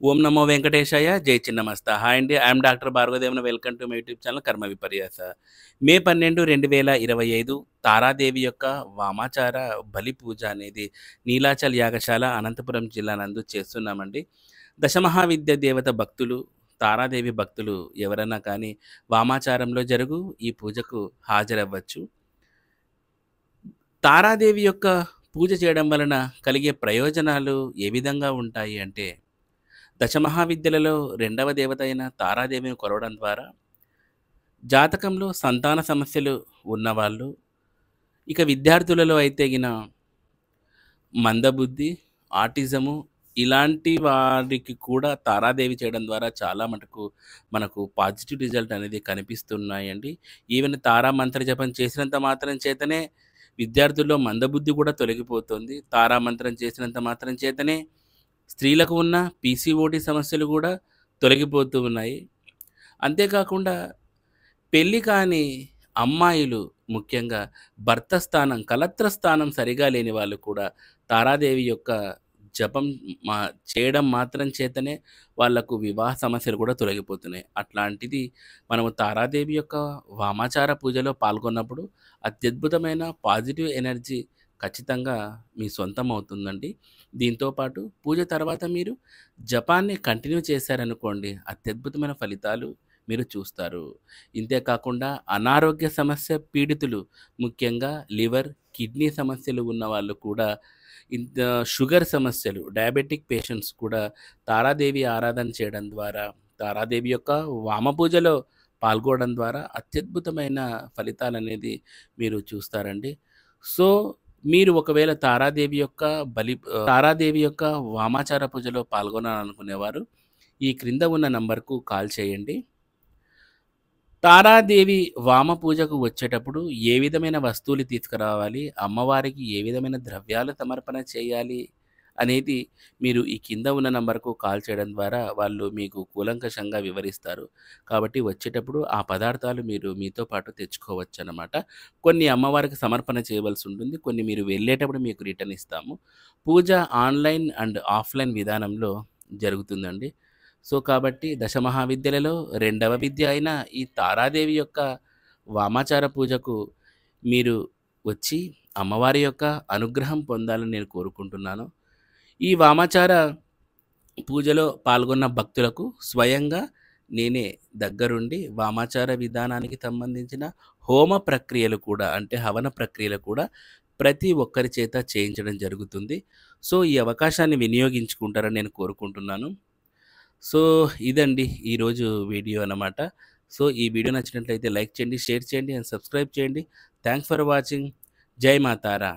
ఓం నమో వెంకటేశాయ. జై చిన్నమస్త. హాయ్ అండి. I'm doctor భార్గవదేవన. Welcome to my YouTube channel కర్మ విపర్యాస. మే 12, 2025 తారాదేవి యొక్క వామాచార బలి పూజ అనేది నీలాచల్ యాగశాల అనంతపురం జిల్లా నందు చేస్తున్నామండి. దశమహావిద్య దేవత భక్తులు, తారాదేవి భక్తులు ఎవరన్నా కానీ వామాచారంలో జరుగు ఈ పూజకు హాజరవ్వచ్చు. తారాదేవి యొక్క పూజ చేయడం వలన కలిగే ప్రయోజనాలు ఏ విధంగా ఉంటాయి అంటే, దశమహావిద్యలలో రెండవ దేవత అయిన తారాదేవిని కొలవడం ద్వారా జాతకంలో సంతాన సమస్యలు ఉన్నవాళ్ళు, ఇక విద్యార్థులలో అయితే గిన మందబుద్ధి, ఆటిజము ఇలాంటి వారికి కూడా తారాదేవి చేయడం ద్వారా చాలా మటుకు మనకు పాజిటివ్ రిజల్ట్ అనేది కనిపిస్తున్నాయండి. ఈవెన్ తారా మంత్ర జపం చేసినంత మాత్రం చేతనే విద్యార్థుల్లో మందబుద్ధి కూడా తొలగిపోతుంది. తారా మంత్రం చేసినంత మాత్రం చేతనే స్త్రీలకు ఉన్న పీసీఓడి సమస్యలు కూడా తొలగిపోతూ ఉన్నాయి. అంతేకాకుండా పెళ్లి కాని అమ్మాయిలు, ముఖ్యంగా భర్త స్థానం, కలత్ర స్థానం సరిగా లేని వాళ్ళు కూడా తారాదేవి యొక్క జపం మా చేయడం మాత్రం చేతనే వాళ్ళకు వివాహ సమస్యలు కూడా తొలగిపోతున్నాయి. అట్లాంటిది మనము తారాదేవి యొక్క వామాచార పూజలో పాల్గొన్నప్పుడు అత్యద్భుతమైన పాజిటివ్ ఎనర్జీ ఖచ్చితంగా మీ సొంతం అవుతుందండి. దీంతో పాటు పూజ తర్వాత మీరు జపాన్ని కంటిన్యూ చేశారనుకోండి, అత్యద్భుతమైన ఫలితాలు మీరు చూస్తారు. ఇంతే కాకుండా అనారోగ్య సమస్య పీడితులు, ముఖ్యంగా లివర్, కిడ్నీ సమస్యలు ఉన్నవాళ్ళు కూడా, ఇంత షుగర్ సమస్యలు, డయాబెటిక్ పేషెంట్స్ కూడా తారాదేవి ఆరాధన చేయడం ద్వారా, తారాదేవి యొక్క వామ పూజలో పాల్గొనడం ద్వారా అత్యద్భుతమైన ఫలితాలనేది మీరు చూస్తారండి. సో, మీరు ఒకవేళ తారాదేవి యొక్క వామాచార పూజలో పాల్గొనాలనుకునేవారు ఈ క్రింద ఉన్న నంబర్‌కు కాల్ చేయండి. తారాదేవి వామ పూజకు వచ్చేటప్పుడు ఏ విధమైన వస్తువులు తీసుకురావాలి, అమ్మవారికి ఏ విధమైన ద్రవ్యాలు సమర్పణ చేయాలి అనేది మీరు ఈ కింద ఉన్న నంబర్‌కు కాల్ చేయడం ద్వారా వాళ్ళు మీకు కూలంకషంగా వివరిస్తారు. కాబట్టి వచ్చేటప్పుడు ఆ పదార్థాలు మీరు మీతో పాటు తెచ్చుకోవచ్చనమాట. కొన్ని అమ్మవారికి సమర్పణ చేయవలసి ఉంటుంది. కొన్ని మీరు వెళ్ళేటప్పుడు మీకు రిటర్న్ ఇస్తాము. పూజ ఆన్‌లైన్ అండ్ ఆఫ్‌లైన్ విధానంలో జరుగుతుందండి. సో, కాబట్టి దశమహావిద్యలలో రెండవ విద్య అయిన ఈ తారాదేవి యొక్క వామాచార పూజకు మీరు వచ్చి అమ్మవారి యొక్క అనుగ్రహం పొందాలని నేను కోరుకుంటున్నాను. ఈ వామాచార పూజలో పాల్గొన్న భక్తులకు స్వయంగా నేనే దగ్గరుండి వామాచార విధానానికి సంబంధించిన హోమ ప్రక్రియలు కూడా, అంటే హవన ప్రక్రియలు కూడా ప్రతి ఒక్కరి చేత చేయించడం జరుగుతుంది. సో, ఈ అవకాశాన్ని వినియోగించుకుంటారని నేను కోరుకుంటున్నాను. సో, ఇదండి ఈరోజు వీడియో అన్నమాట. సో, ఈ వీడియో నచ్చినట్లయితే లైక్ చేయండి, షేర్ చేయండి అండ్ సబ్స్క్రైబ్ చేయండి. Thanks for watching. జై మాతారా!